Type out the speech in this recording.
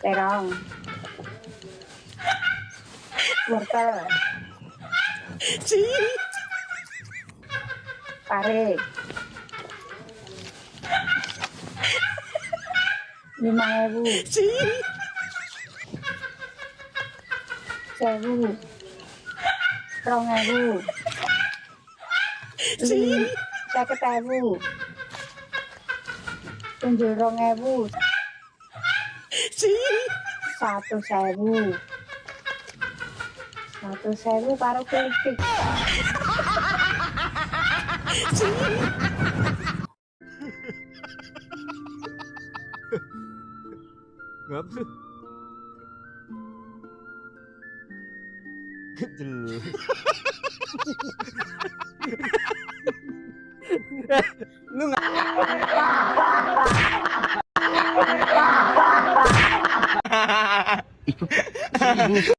terong, wortel, pare, 5.000, 1.000, 2.000, 50.000, 72.000, 1.000, 1.000 karo kritik. Ngap lu. Jelas. Lu nggak